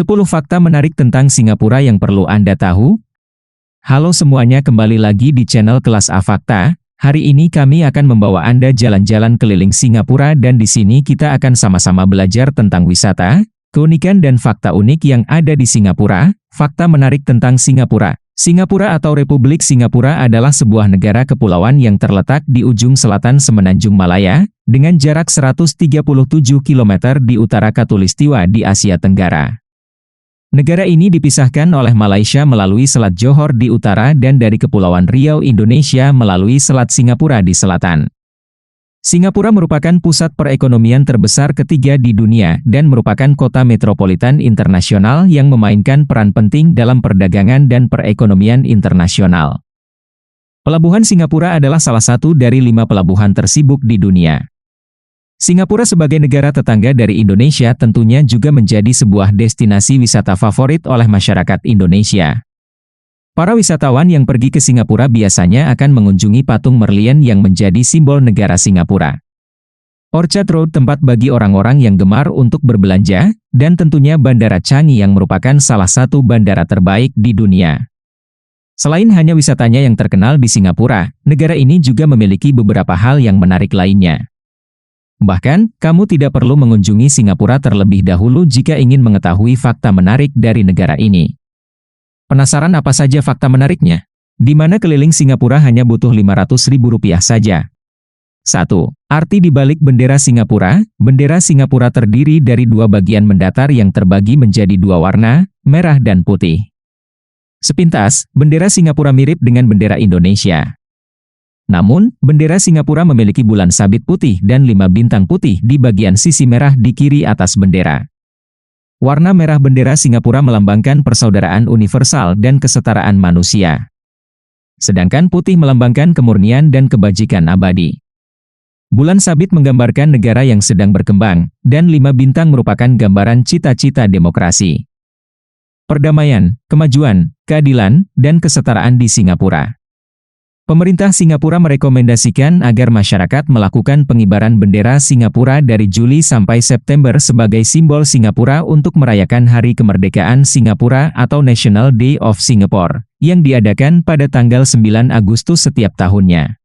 10 fakta menarik tentang Singapura yang perlu Anda tahu. Halo semuanya, kembali lagi di channel Kelas A Fakta. Hari ini kami akan membawa Anda jalan-jalan keliling Singapura dan di sini kita akan sama-sama belajar tentang wisata, keunikan dan fakta unik yang ada di Singapura. Fakta menarik tentang Singapura. Singapura atau Republik Singapura adalah sebuah negara kepulauan yang terletak di ujung selatan Semenanjung Malaya, dengan jarak 137 km di utara Khatulistiwa di Asia Tenggara. Negara ini dipisahkan oleh Malaysia melalui Selat Johor di utara dan dari Kepulauan Riau Indonesia melalui Selat Singapura di selatan. Singapura merupakan pusat perekonomian terbesar ketiga di dunia dan merupakan kota metropolitan internasional yang memainkan peran penting dalam perdagangan dan perekonomian internasional. Pelabuhan Singapura adalah salah satu dari 5 pelabuhan tersibuk di dunia. Singapura sebagai negara tetangga dari Indonesia tentunya juga menjadi sebuah destinasi wisata favorit oleh masyarakat Indonesia. Para wisatawan yang pergi ke Singapura biasanya akan mengunjungi patung Merlion yang menjadi simbol negara Singapura. Orchard Road tempat bagi orang-orang yang gemar untuk berbelanja, dan tentunya Bandara Changi yang merupakan salah satu bandara terbaik di dunia. Selain hanya wisatanya yang terkenal di Singapura, negara ini juga memiliki beberapa hal yang menarik lainnya. Bahkan, kamu tidak perlu mengunjungi Singapura terlebih dahulu jika ingin mengetahui fakta menarik dari negara ini. Penasaran apa saja fakta menariknya? Di mana keliling Singapura hanya butuh Rp500.000 saja. 1. Arti di balik bendera Singapura. Bendera Singapura terdiri dari 2 bagian mendatar yang terbagi menjadi 2 warna, merah dan putih. Sepintas, bendera Singapura mirip dengan bendera Indonesia. Namun, bendera Singapura memiliki bulan sabit putih dan 5 bintang putih di bagian sisi merah di kiri atas bendera. Warna merah bendera Singapura melambangkan persaudaraan universal dan kesetaraan manusia. Sedangkan putih melambangkan kemurnian dan kebajikan abadi. Bulan sabit menggambarkan negara yang sedang berkembang, dan 5 bintang merupakan gambaran cita-cita demokrasi, perdamaian, kemajuan, keadilan, dan kesetaraan di Singapura. Pemerintah Singapura merekomendasikan agar masyarakat melakukan pengibaran bendera Singapura dari Juli sampai September sebagai simbol Singapura untuk merayakan Hari Kemerdekaan Singapura atau National Day of Singapore, yang diadakan pada tanggal 9 Agustus setiap tahunnya.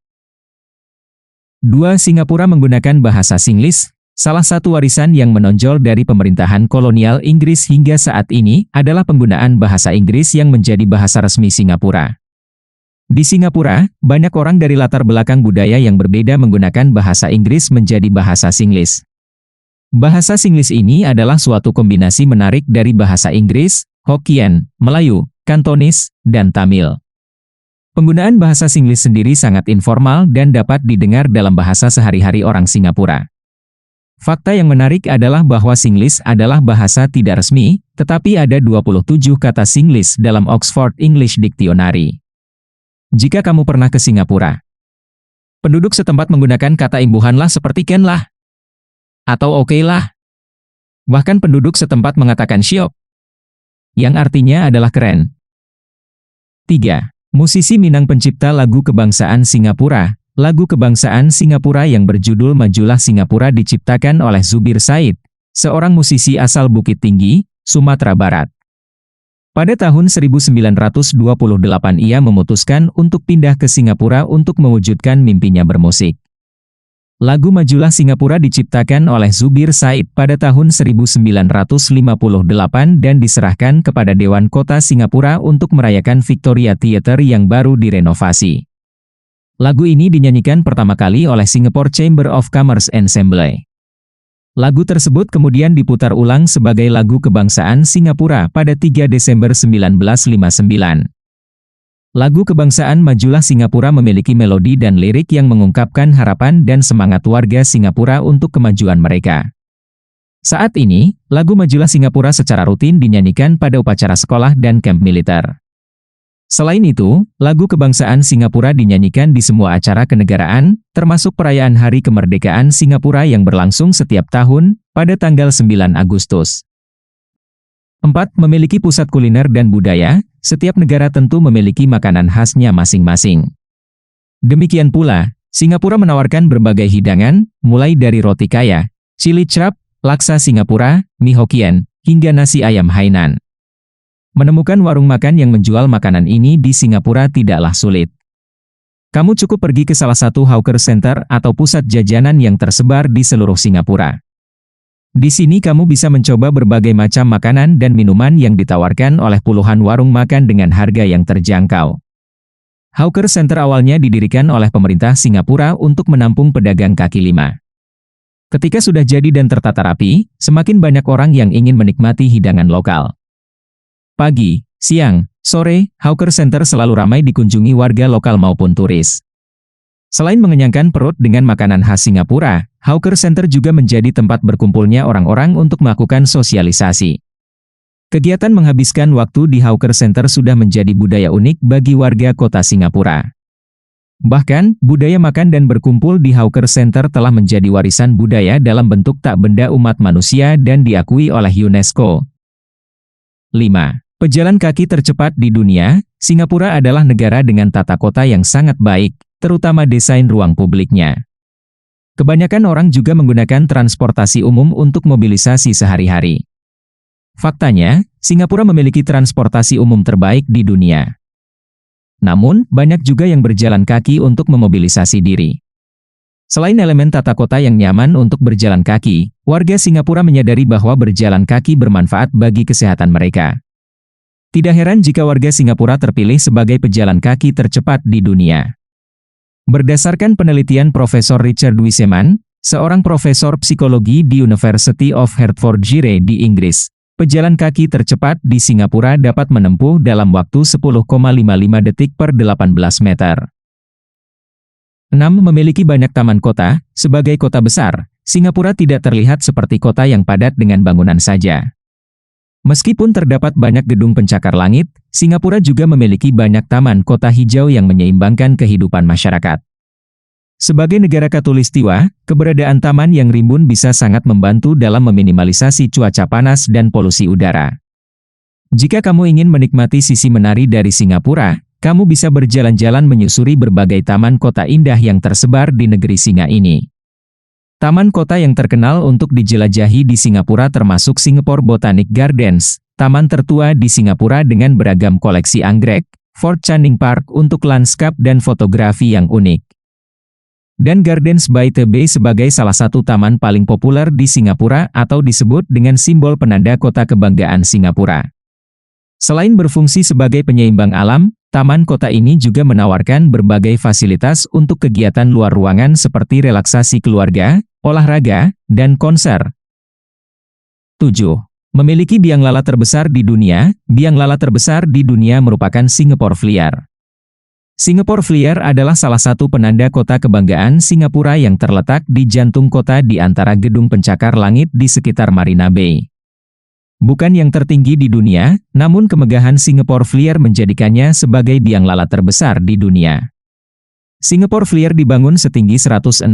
2. Singapura menggunakan bahasa Singlish. Salah satu warisan yang menonjol dari pemerintahan kolonial Inggris hingga saat ini adalah penggunaan bahasa Inggris yang menjadi bahasa resmi Singapura. Di Singapura, banyak orang dari latar belakang budaya yang berbeda menggunakan bahasa Inggris menjadi bahasa Singlish. Bahasa Singlish ini adalah suatu kombinasi menarik dari bahasa Inggris, Hokkien, Melayu, Kantonis, dan Tamil. Penggunaan bahasa Singlish sendiri sangat informal dan dapat didengar dalam bahasa sehari-hari orang Singapura. Fakta yang menarik adalah bahwa Singlish adalah bahasa tidak resmi, tetapi ada 27 kata Singlish dalam Oxford English Dictionary. Jika kamu pernah ke Singapura, penduduk setempat menggunakan kata imbuhan lah seperti ken lah, atau oke lah. Bahkan penduduk setempat mengatakan siok, yang artinya adalah keren. 3. Musisi Minang pencipta lagu kebangsaan Singapura. Lagu kebangsaan Singapura yang berjudul Majulah Singapura diciptakan oleh Zubir Said, seorang musisi asal Bukit Tinggi, Sumatera Barat. Pada tahun 1928 ia memutuskan untuk pindah ke Singapura untuk mewujudkan mimpinya bermusik. Lagu Majulah Singapura diciptakan oleh Zubir Said pada tahun 1958 dan diserahkan kepada Dewan Kota Singapura untuk merayakan Victoria Theatre yang baru direnovasi. Lagu ini dinyanyikan pertama kali oleh Singapore Chamber of Commerce Ensemble. Lagu tersebut kemudian diputar ulang sebagai lagu kebangsaan Singapura pada 3 Desember 1959. Lagu kebangsaan Majulah Singapura memiliki melodi dan lirik yang mengungkapkan harapan dan semangat warga Singapura untuk kemajuan mereka. Saat ini, lagu Majulah Singapura secara rutin dinyanyikan pada upacara sekolah dan kamp militer. Selain itu, lagu kebangsaan Singapura dinyanyikan di semua acara kenegaraan, termasuk perayaan Hari Kemerdekaan Singapura yang berlangsung setiap tahun, pada tanggal 9 Agustus. 4. Memiliki pusat kuliner dan budaya. Setiap negara tentu memiliki makanan khasnya masing-masing. Demikian pula, Singapura menawarkan berbagai hidangan, mulai dari roti kaya, chili crab, laksa Singapura, mie Hokkien, hingga nasi ayam Hainan. Menemukan warung makan yang menjual makanan ini di Singapura tidaklah sulit. Kamu cukup pergi ke salah satu hawker center atau pusat jajanan yang tersebar di seluruh Singapura. Di sini kamu bisa mencoba berbagai macam makanan dan minuman yang ditawarkan oleh puluhan warung makan dengan harga yang terjangkau. Hawker Center awalnya didirikan oleh pemerintah Singapura untuk menampung pedagang kaki lima. Ketika sudah jadi dan tertata rapi, semakin banyak orang yang ingin menikmati hidangan lokal. Pagi, siang, sore, Hawker Center selalu ramai dikunjungi warga lokal maupun turis. Selain mengenyangkan perut dengan makanan khas Singapura, Hawker Center juga menjadi tempat berkumpulnya orang-orang untuk melakukan sosialisasi. Kegiatan menghabiskan waktu di Hawker Center sudah menjadi budaya unik bagi warga kota Singapura. Bahkan, budaya makan dan berkumpul di Hawker Center telah menjadi warisan budaya dalam bentuk tak benda umat manusia dan diakui oleh UNESCO. 5. Pejalan kaki tercepat di dunia. Singapura adalah negara dengan tata kota yang sangat baik, terutama desain ruang publiknya. Kebanyakan orang juga menggunakan transportasi umum untuk mobilisasi sehari-hari. Faktanya, Singapura memiliki transportasi umum terbaik di dunia. Namun, banyak juga yang berjalan kaki untuk memobilisasi diri. Selain elemen tata kota yang nyaman untuk berjalan kaki, warga Singapura menyadari bahwa berjalan kaki bermanfaat bagi kesehatan mereka. Tidak heran jika warga Singapura terpilih sebagai pejalan kaki tercepat di dunia. Berdasarkan penelitian Profesor Richard Wiseman, seorang profesor psikologi di University of Hertfordshire di Inggris, pejalan kaki tercepat di Singapura dapat menempuh dalam waktu 10,55 detik per 18 meter. 6. Memiliki banyak taman kota. Sebagai kota besar, Singapura tidak terlihat seperti kota yang padat dengan bangunan saja. Meskipun terdapat banyak gedung pencakar langit, Singapura juga memiliki banyak taman kota hijau yang menyeimbangkan kehidupan masyarakat. Sebagai negara khatulistiwa, keberadaan taman yang rimbun bisa sangat membantu dalam meminimalisasi cuaca panas dan polusi udara. Jika kamu ingin menikmati sisi menari dari Singapura, kamu bisa berjalan-jalan menyusuri berbagai taman kota indah yang tersebar di negeri singa ini. Taman kota yang terkenal untuk dijelajahi di Singapura termasuk Singapore Botanic Gardens, taman tertua di Singapura dengan beragam koleksi anggrek, Fort Canning Park untuk lanskap dan fotografi yang unik, dan Gardens by the Bay sebagai salah satu taman paling populer di Singapura atau disebut dengan simbol penanda kota kebanggaan Singapura. Selain berfungsi sebagai penyeimbang alam, taman kota ini juga menawarkan berbagai fasilitas untuk kegiatan luar ruangan seperti relaksasi keluarga, olahraga, dan konser. 7. Memiliki biang lala terbesar di dunia. Biang lala terbesar di dunia merupakan Singapore Flyer. Singapore Flyer adalah salah satu penanda kota kebanggaan Singapura yang terletak di jantung kota di antara gedung pencakar langit di sekitar Marina Bay. Bukan yang tertinggi di dunia, namun kemegahan Singapore Flyer menjadikannya sebagai biang lala terbesar di dunia. Singapore Flyer dibangun setinggi 165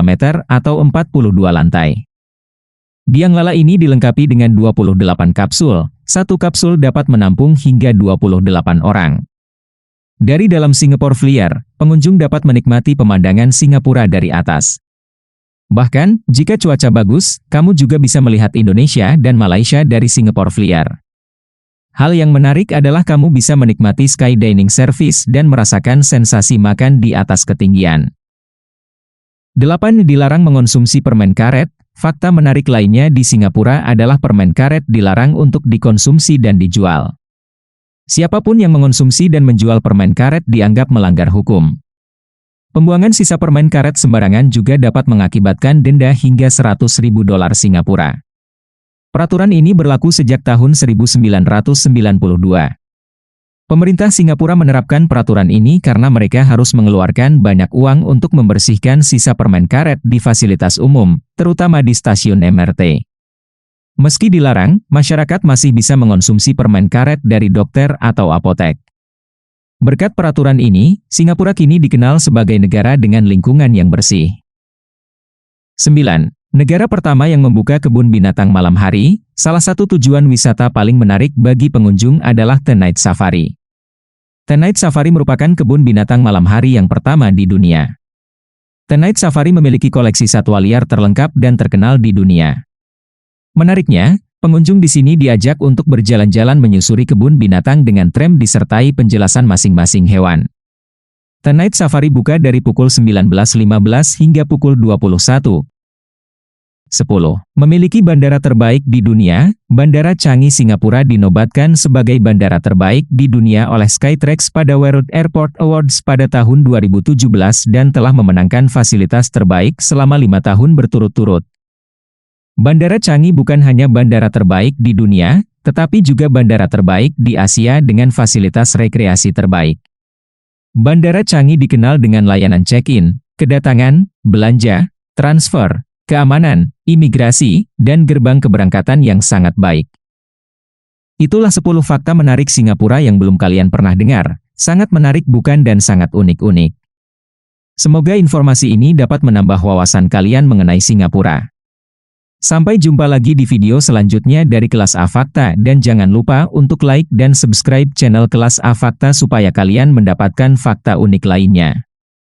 meter atau 42 lantai. Biang lala ini dilengkapi dengan 28 kapsul, satu kapsul dapat menampung hingga 28 orang. Dari dalam Singapore Flyer, pengunjung dapat menikmati pemandangan Singapura dari atas. Bahkan, jika cuaca bagus, kamu juga bisa melihat Indonesia dan Malaysia dari Singapore Flyer. Hal yang menarik adalah kamu bisa menikmati sky dining service dan merasakan sensasi makan di atas ketinggian. 8. Dilarang mengonsumsi permen karet. Fakta menarik lainnya di Singapura adalah permen karet dilarang untuk dikonsumsi dan dijual. Siapapun yang mengonsumsi dan menjual permen karet dianggap melanggar hukum. Pembuangan sisa permen karet sembarangan juga dapat mengakibatkan denda hingga $100.000 Singapura. Peraturan ini berlaku sejak tahun 1992. Pemerintah Singapura menerapkan peraturan ini karena mereka harus mengeluarkan banyak uang untuk membersihkan sisa permen karet di fasilitas umum, terutama di stasiun MRT. Meski dilarang, masyarakat masih bisa mengonsumsi permen karet dari dokter atau apotek. Berkat peraturan ini, Singapura kini dikenal sebagai negara dengan lingkungan yang bersih. 9. Negara pertama yang membuka kebun binatang malam hari. Salah satu tujuan wisata paling menarik bagi pengunjung adalah The Night Safari. The Night Safari merupakan kebun binatang malam hari yang pertama di dunia. The Night Safari memiliki koleksi satwa liar terlengkap dan terkenal di dunia. Menariknya, Pengunjung di sini diajak untuk berjalan-jalan menyusuri kebun binatang dengan tram disertai penjelasan masing-masing hewan. The Night Safari buka dari pukul 19.15 hingga pukul 21. 10. Memiliki bandara terbaik di dunia, Bandara Changi Singapura dinobatkan sebagai bandara terbaik di dunia oleh Skytrax pada World Airport Awards pada tahun 2017 dan telah memenangkan fasilitas terbaik selama 5 tahun berturut-turut. Bandara Changi bukan hanya bandara terbaik di dunia, tetapi juga bandara terbaik di Asia dengan fasilitas rekreasi terbaik. Bandara Changi dikenal dengan layanan check-in, kedatangan, belanja, transfer, keamanan, imigrasi, dan gerbang keberangkatan yang sangat baik. Itulah 10 fakta menarik Singapura yang belum kalian pernah dengar. Sangat menarik bukan dan sangat unik-unik. Semoga informasi ini dapat menambah wawasan kalian mengenai Singapura. Sampai jumpa lagi di video selanjutnya dari Kelas A Fakta dan jangan lupa untuk like dan subscribe channel Kelas A Fakta supaya kalian mendapatkan fakta unik lainnya.